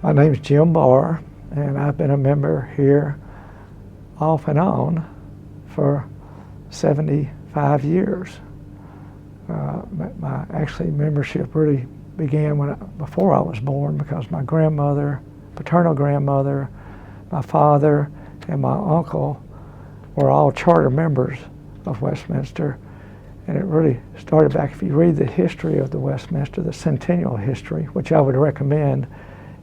My name's Jim Barr, and I've been a member here off and on for 75 years. My actually membership really began before I was born, because my grandmother, paternal grandmother, my father, and my uncle were all charter members of Westminster. And it really started back, if you read the history of the Westminster, the centennial history, which I would recommend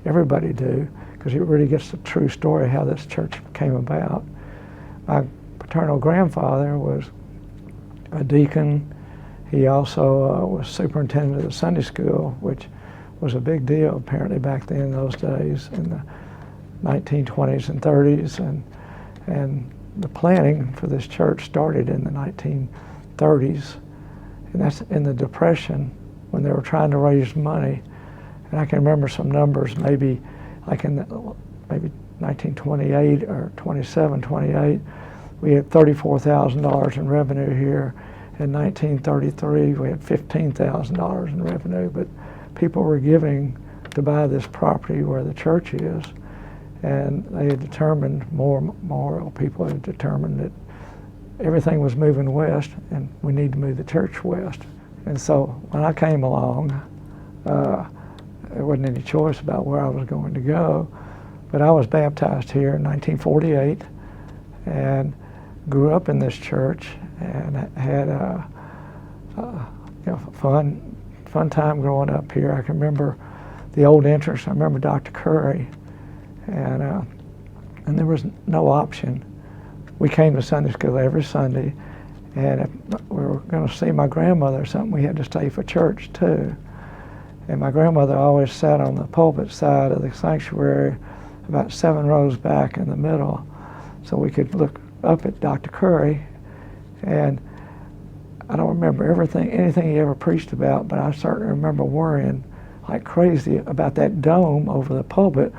everybody do, because it really gets the true story of how this church came about. My paternal grandfather was a deacon. He also was superintendent of the Sunday school, which was a big deal apparently back then in those days, in the 1920s and 30s. And the planning for this church started in the 1930s, and that's in the Depression, when they were trying to raise money. And I can remember some numbers, maybe like in maybe 1928 or 27, 28, we had $34,000 in revenue here. In 1933, we had $15,000 in revenue, but people were giving to buy this property where the church is. And they had determined, more people had determined that everything was moving west, and we need to move the church west. And so when I came along, there wasn't any choice about where I was going to go, but I was baptized here in 1948 and grew up in this church and had a fun time growing up here. I can remember the old entrance. I remember Dr. Curry, and there was no option. We came to Sunday school every Sunday, and if we were going to see my grandmother or something, we had to stay for church too. And my grandmother always sat on the pulpit side of the sanctuary, about 7 rows back in the middle, so we could look up at Dr. Curry. And I don't remember anything he ever preached about, but I certainly remember worrying like crazy about that dome over the pulpit.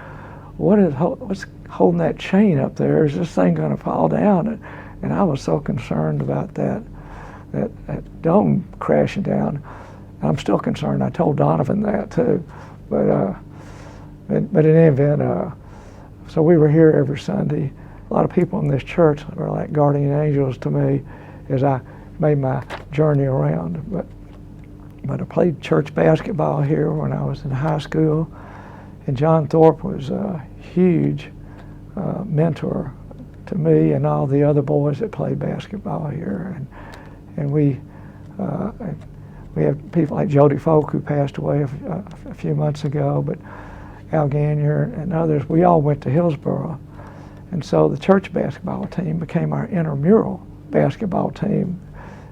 What's holding that chain up there? Is this thing going to fall down? And I was so concerned about that dome crashing down. I'm still concerned. I told Donovan that too, but in any event, so we were here every Sunday. A lot of people in this church were like guardian angels to me as I made my journey around. But I played church basketball here when I was in high school, and John Thorpe was a huge mentor to me and all the other boys that played basketball here. And we have people like Jody Folk, who passed away a few months ago, but Al Gagnier and others. We all went to Hillsborough. And so the church basketball team became our intramural basketball team,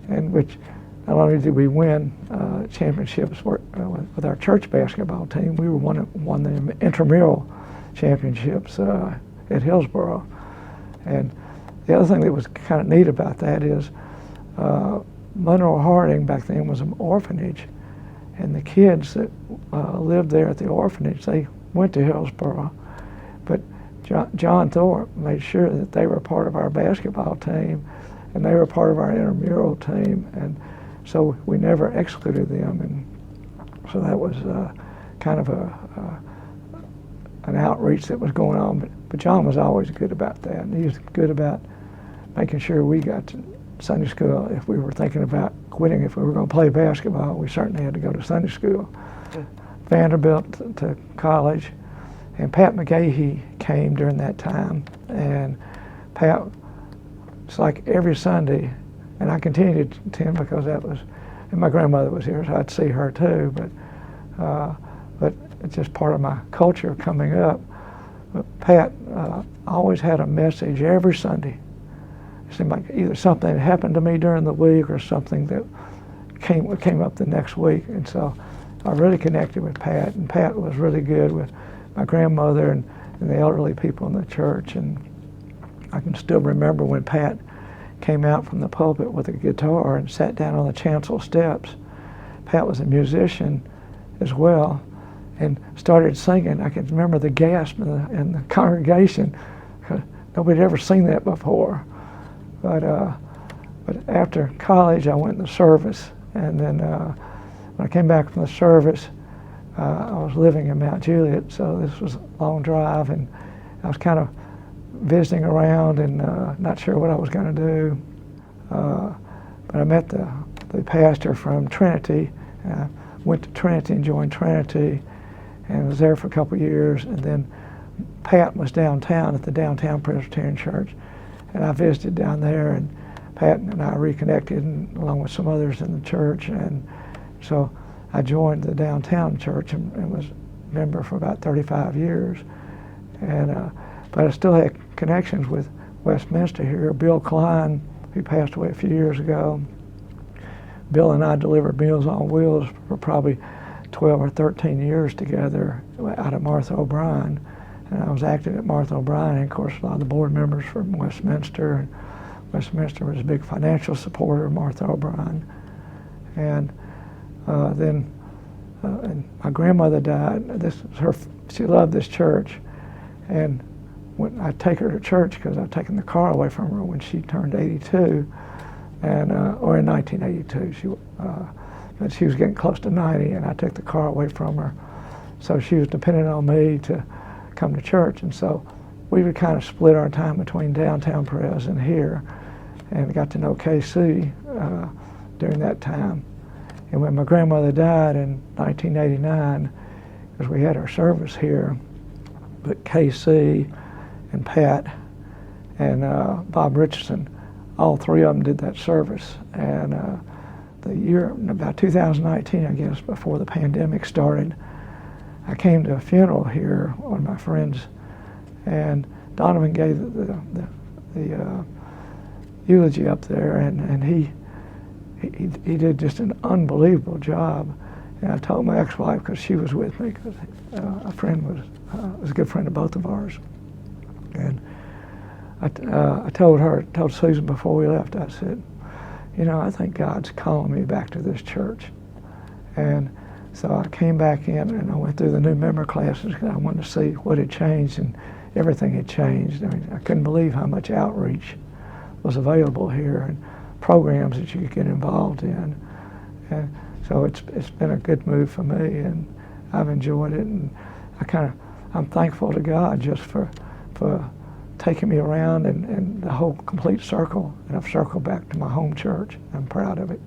in which not only did we win championships with our church basketball team, we won the intramural championships at Hillsborough. And the other thing that was kind of neat about that is Monroe Harding back then was an orphanage, and the kids that lived there at the orphanage, they went to Hillsborough, but John Thorpe made sure that they were part of our basketball team, and they were part of our intramural team, and so we never excluded them. And so that was kind of an outreach that was going on. But John was always good about that, and he was good about making sure we got to Sunday school. If we were thinking about quitting, if we were going to play basketball, we certainly had to go to Sunday school. Vanderbilt to college, and Pat McGahee came during that time, and Pat, it's like every Sunday, and I continued to attend because that was, and my grandmother was here, so I'd see her too, but it's just part of my culture coming up. But Pat always had a message every Sunday. It seemed like either something that happened to me during the week or something that came up the next week, and so I really connected with Pat, and Pat was really good with my grandmother and the elderly people in the church. And I can still remember when Pat came out from the pulpit with a guitar and sat down on the chancel steps. Pat was a musician as well and started singing. I can remember the gasp in the congregation. Nobody had ever seen that before. But after college, I went in the service, and then when I came back from the service, I was living in Mount Juliet, so this was a long drive, and I was kind of visiting around and not sure what I was going to do. But I met the pastor from Trinity. I went to Trinity and joined Trinity and was there for a couple of years. And then Pat was downtown at the Downtown Presbyterian Church, and I visited down there, and Pat and I reconnected along with some others in the church. And so I joined the downtown church and was a member for about 35 years. And but I still had connections with Westminster here. Bill Klein, who passed away a few years ago, Bill and I delivered Meals on Wheels for probably 12 or 13 years together out of Martha O'Brien. And I was active at Martha O'Brien, and of course a lot of the board members from Westminster. And Westminster was a big financial supporter of Martha O'Brien. And then and my grandmother died. This was her. She loved this church, and when I take her to church, because I'd taken the car away from her when she turned 82, and or in 1982, but she was getting close to 90, and I took the car away from her, so she was dependent on me to come to church, and so we would kind of split our time between downtown Pres and here, and got to know KC during that time. And when my grandmother died in 1989, because we had our service here, but KC and Pat and Bob Richardson, all three of them did that service. And the year, about 2019, I guess, before the pandemic started, I came to a funeral here, one of my friends, and Donovan gave the eulogy up there, and he did just an unbelievable job. And I told my ex-wife, because she was with me, because a friend was a good friend of both of ours. And I told Susan before we left, I said, you know, I think God's calling me back to this church. And so I came back in and I went through the new member classes because I wanted to see what had changed, and everything had changed. I mean, I couldn't believe how much outreach was available here and programs that you could get involved in. And so it's been a good move for me, and I've enjoyed it, and I'm thankful to God just for taking me around and the whole complete circle, and I've circled back to my home church. I'm proud of it.